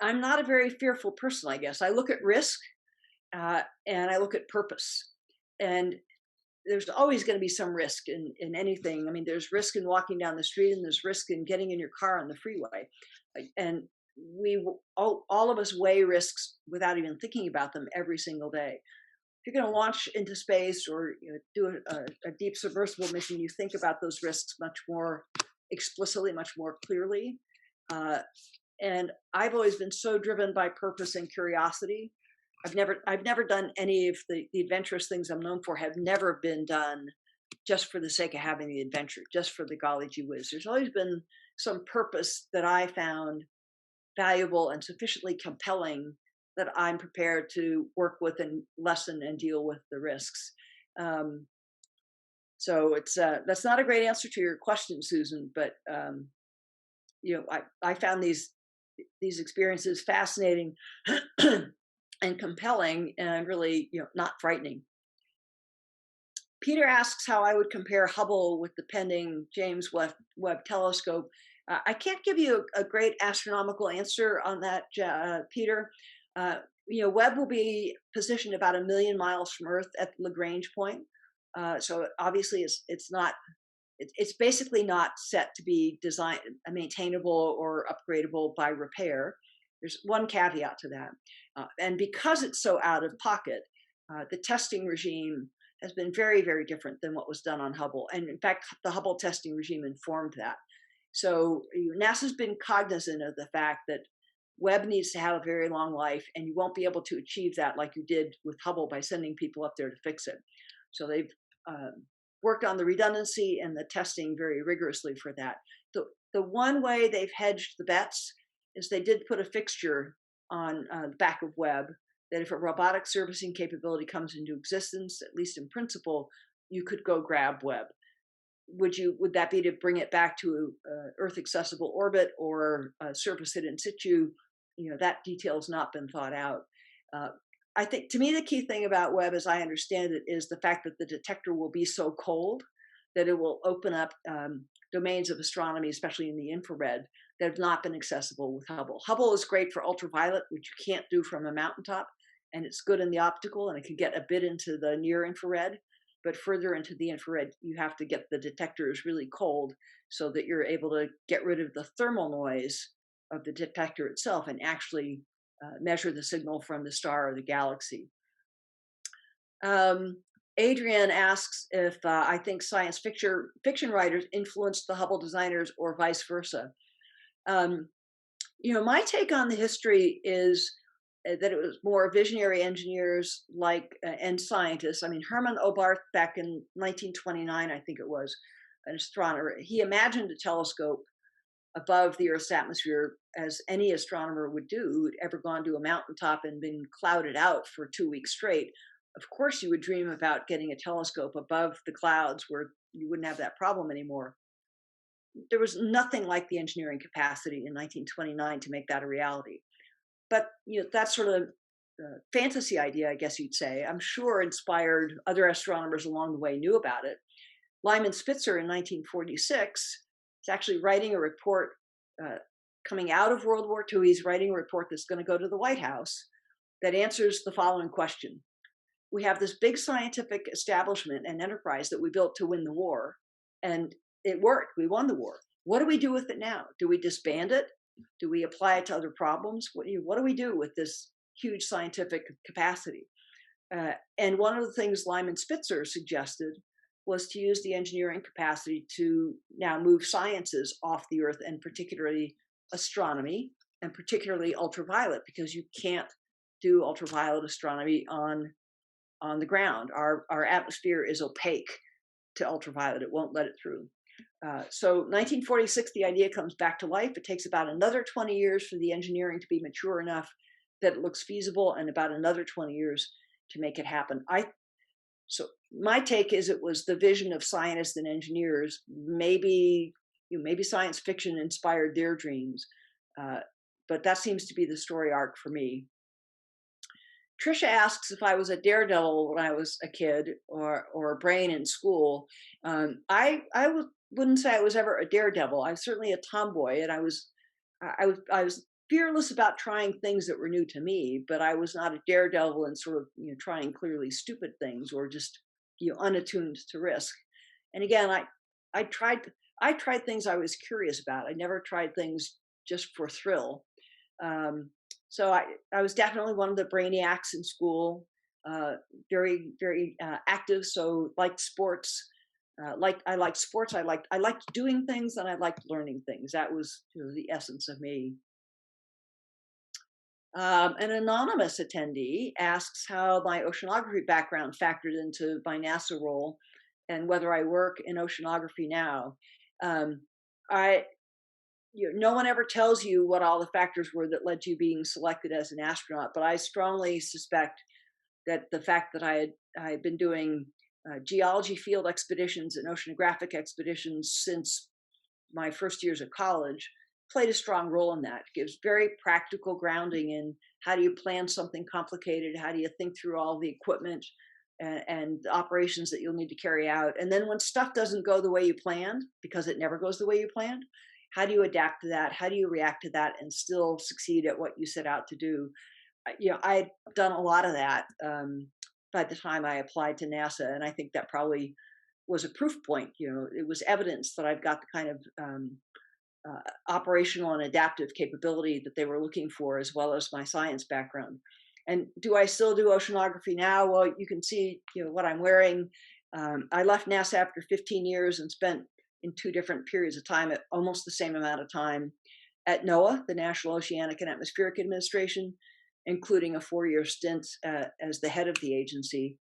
I'm not a very fearful person, I guess. I look at risk and I look at purpose. And there's always going to be some risk in anything. I mean, there's risk in walking down the street, and there's risk in getting in your car on the freeway. And all of us weigh risks without even thinking about them every single day. If you're going to launch into space or do a deep submersible mission, you think about those risks much more explicitly, much more clearly. And I've always been so driven by purpose and curiosity. I've never done any of the adventurous things I'm known for. Have never been done just for the sake of having the adventure, just for the golly gee whiz. There's always been some purpose that I found valuable and sufficiently compelling that I'm prepared to work with and lessen and deal with the risks. So it's that's not a great answer to your question, Susan, but I found these experiences fascinating and compelling, and really not frightening. Peter asks how I would compare Hubble with the pending James Webb Telescope. I can't give you a great astronomical answer on that, Peter. Webb will be positioned about 1 million miles from Earth at the Lagrange point. So obviously it's basically not set to be designed, maintainable or upgradable by repair. There's one caveat to that. And because it's so out of pocket, the testing regime has been very, very different than what was done on Hubble. And in fact, the Hubble testing regime informed that. So NASA's been cognizant of the fact that Webb needs to have a very long life, and you won't be able to achieve that like you did with Hubble by sending people up there to fix it. So they've worked on the redundancy and the testing very rigorously for that. The one way they've hedged the bets is they did put a fixture on the back of Webb that if a robotic servicing capability comes into existence, at least in principle, you could go grab Webb. Would that be to bring it back to Earth accessible orbit or service it in situ? That detail's not been thought out. I think, to me, the key thing about Webb, as I understand it, is the fact that the detector will be so cold that it will open up domains of astronomy, especially in the infrared, that have not been accessible with Hubble. Hubble is great for ultraviolet, which you can't do from a mountaintop, and it's good in the optical, and it can get a bit into the near infrared. But further into the infrared, you have to get the detectors really cold so that you're able to get rid of the thermal noise of the detector itself and actually measure the signal from the star or the galaxy. Adrian asks if I think science fiction writers influenced the Hubble designers or vice versa. My take on the history is that it was more visionary engineers and scientists. I mean, Hermann Oberth back in 1929, I think it was, an astronomer. He imagined a telescope above the Earth's atmosphere, as any astronomer would do who'd ever gone to a mountaintop and been clouded out for 2 weeks straight. Of course, you would dream about getting a telescope above the clouds where you wouldn't have that problem anymore. There was nothing like the engineering capacity in 1929 to make that a reality. But that sort of fantasy idea, I guess you'd say, I'm sure inspired other astronomers along the way knew about it. Lyman Spitzer in 1946 is actually writing a report coming out of World War II. He's writing a report that's going to go to the White House that answers the following question. We have this big scientific establishment and enterprise that we built to win the war, and it worked. We won the war. What do we do with it now? Do we disband it? Do we apply it to other problems? What do we do with this huge scientific capacity? And one of the things Lyman Spitzer suggested was to use the engineering capacity to now move sciences off the Earth, and particularly astronomy, and particularly ultraviolet, because you can't do ultraviolet astronomy on the ground. Our atmosphere is opaque to ultraviolet. It won't let it through. So 1946, the idea comes back to life. It takes about another 20 years for the engineering to be mature enough that it looks feasible, and about another 20 years to make it happen. So my take is it was the vision of scientists and engineers. Maybe science fiction inspired their dreams, but that seems to be the story arc for me. Trisha asks if I was a daredevil when I was a kid or a brain in school. I wouldn't say I was ever a daredevil. I was certainly a tomboy, and I was fearless about trying things that were new to me, but I was not a daredevil and sort of trying clearly stupid things or just unattuned to risk. And again, I tried things I was curious about. I never tried things just for thrill. So I was definitely one of the brainiacs in school, very, very active. So liked sports. I liked sports. I liked doing things, and I liked learning things. That was the essence of me. An anonymous attendee asks how my oceanography background factored into my NASA role, and whether I work in oceanography now. No one ever tells you what all the factors were that led to you being selected as an astronaut, but I strongly suspect that the fact that I had been doing geology field expeditions and oceanographic expeditions since my first years of college played a strong role in that. It gives very practical grounding in how do you plan something complicated, how do you think through all the equipment and the operations that you'll need to carry out. And then when stuff doesn't go the way you planned, because it never goes the way you planned, how do you adapt to that? How do you react to that and still succeed at what you set out to do? I had done a lot of that by the time I applied to NASA, and I think that probably was a proof point. It was evidence that I've got the kind of operational and adaptive capability that they were looking for, as well as my science background. And do I still do oceanography now? Well, you can see what I'm wearing. I left NASA after 15 years and spent in 2 different periods of time at almost the same amount of time at NOAA, the National Oceanic and Atmospheric Administration, including a 4-year stint as the head of the agency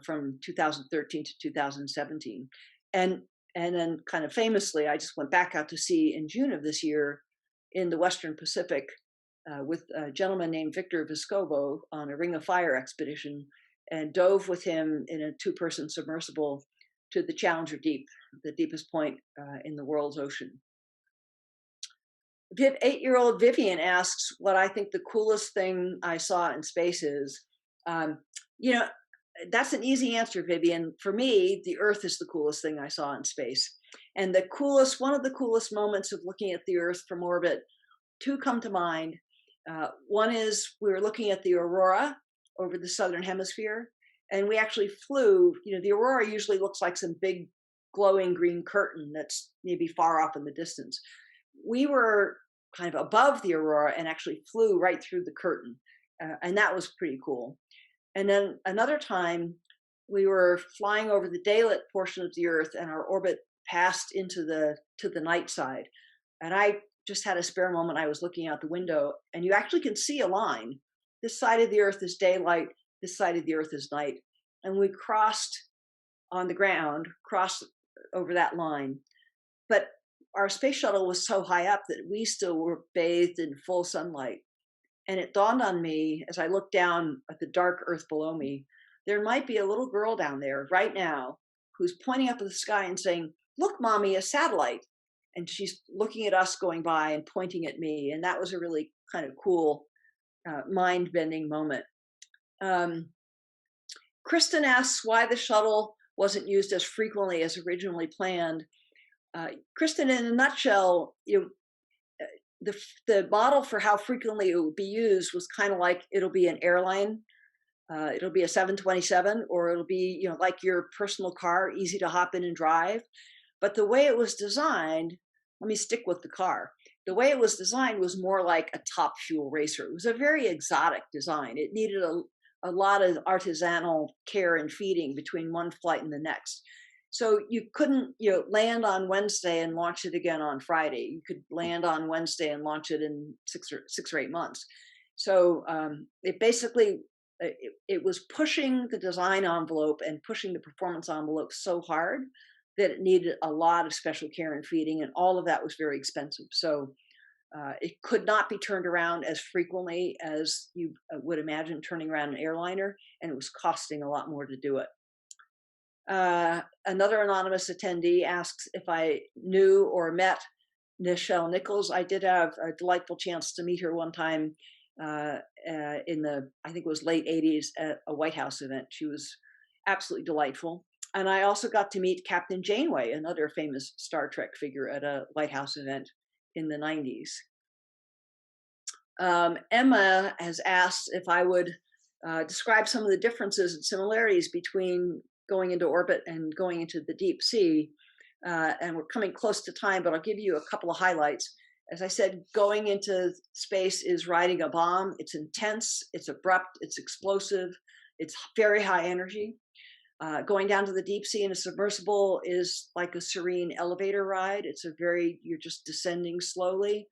from 2013 to 2017. And then kind of famously, I just went back out to sea in June of this year in the Western Pacific with a gentleman named Victor Vescovo on a Ring of Fire expedition, and dove with him in a 2-person submersible to the Challenger Deep, the deepest point in the world's ocean. 8-year-old Vivian asks what I think the coolest thing I saw in space is. That's an easy answer, Vivian. For me, the Earth is the coolest thing I saw in space. And one of the coolest moments of looking at the Earth from orbit, two come to mind. One is we were looking at the aurora over the southern hemisphere, and we actually flew. The aurora usually looks like some big glowing green curtain that's maybe far off in the distance. We were kind of above the aurora and actually flew right through the curtain, and that was pretty cool. And then another time, we were flying over the daylit portion of the Earth, and our orbit passed into the night side. And I just had a spare moment. I was looking out the window, and you actually can see a line. This side of the Earth is daylight. This side of the Earth is night. And we crossed on the ground, crossed over that line. But our space shuttle was so high up that we still were bathed in full sunlight. And it dawned on me as I looked down at the dark Earth below me, there might be a little girl down there right now who's pointing up at the sky and saying, "Look, mommy, a satellite." And she's looking at us going by and pointing at me. And that was a really kind of cool, mind bending moment. Kristen asks why the shuttle wasn't used as frequently as originally planned. Kristen, in a nutshell, the model for how frequently it would be used was kind of like it'll be an airline, it'll be a 727, or it'll be like your personal car, easy to hop in and drive. But the way it was designed, let me stick with the car. The way it was designed was more like a top fuel racer. It was a very exotic design. It needed a lot of artisanal care and feeding between one flight and the next. So you couldn't, land on Wednesday and launch it again on Friday. You could land on Wednesday and launch it in 6 or 8 months. So it basically, it was pushing the design envelope and pushing the performance envelope so hard that it needed a lot of special care and feeding, and all of that was very expensive. So it could not be turned around as frequently as you would imagine turning around an airliner, and it was costing a lot more to do it. Another anonymous attendee asks if I knew or met Nichelle Nichols. I did have a delightful chance to meet her one time in the, I think it was late 80s at a White House event. She was absolutely delightful. And I also got to meet Captain Janeway, another famous Star Trek figure, at a White House event in the 90s. Emma has asked if I would describe some of the differences and similarities between going into orbit and going into the deep sea. And we're coming close to time, but I'll give you a couple of highlights. As I said, going into space is riding a bomb. It's intense, it's abrupt, it's explosive, it's very high energy. Going down to the deep sea in a submersible is like a serene elevator ride. You're just descending slowly.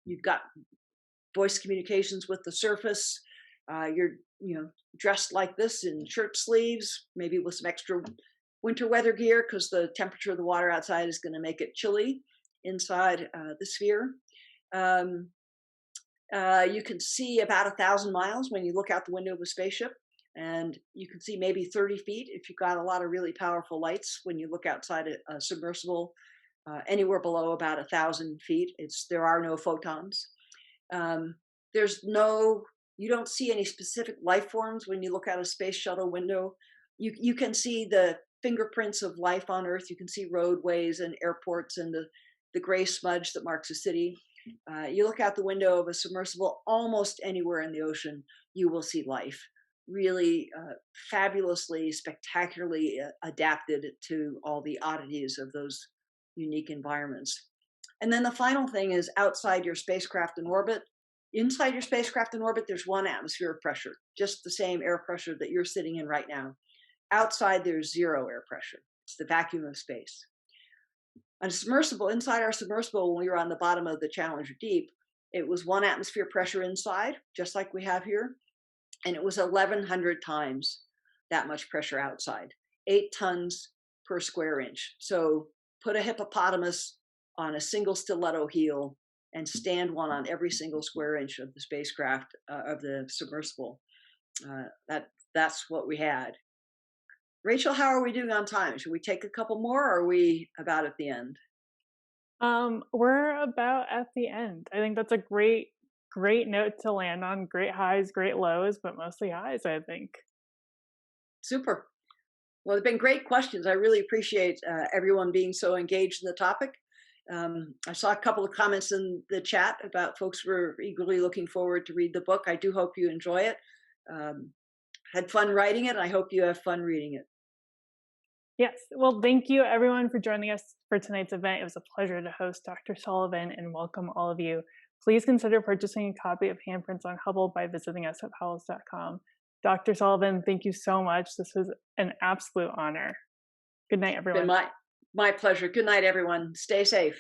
You've got voice communications with the surface. You're dressed like this in shirt sleeves, maybe with some extra winter weather gear because the temperature of the water outside is going to make it chilly inside the sphere. You can see about 1,000 miles when you look out the window of a spaceship, and you can see maybe 30 feet if you've got a lot of really powerful lights when you look outside a submersible. Anywhere below about 1,000 feet, there are no photons. You don't see any specific life forms when you look out a space shuttle window. You can see the fingerprints of life on Earth. You can see roadways and airports and the gray smudge that marks a city. You look out the window of a submersible, almost anywhere in the ocean, you will see life. Really fabulously, spectacularly adapted to all the oddities of those unique environments. And then the final thing is outside your spacecraft in orbit. Inside your spacecraft in orbit, there's one atmosphere of pressure, just the same air pressure that you're sitting in right now. Outside, there's zero air pressure. It's the vacuum of space. On a submersible, inside our submersible, when we were on the bottom of the Challenger Deep, it was 1 atmosphere pressure inside, just like we have here. And it was 1,100 times that much pressure outside, 8 tons per square inch. So put a hippopotamus on a single stiletto heel and stand one on every single square inch of the spacecraft, of the submersible. That's what we had. Rachel, how are we doing on time? Should we take a couple more, or are we about at the end? We're about at the end. I think that's a great note to land on. Great highs, great lows, but mostly highs, I think. Super. Well, they've been great questions. I really appreciate everyone being so engaged in the topic. I saw a couple of comments in the chat about folks who were eagerly looking forward to read the book. I do hope you enjoy it. Had fun writing it. I hope you have fun reading it. Yes. Well, thank you everyone for joining us for tonight's event. It was a pleasure to host Dr. Sullivan and welcome all of you. Please consider purchasing a copy of Handprints on Hubble by visiting us at powells.com. Dr. Sullivan, thank you so much. This was an absolute honor. Good night, It's been everyone. my pleasure. Good night, everyone. Stay safe.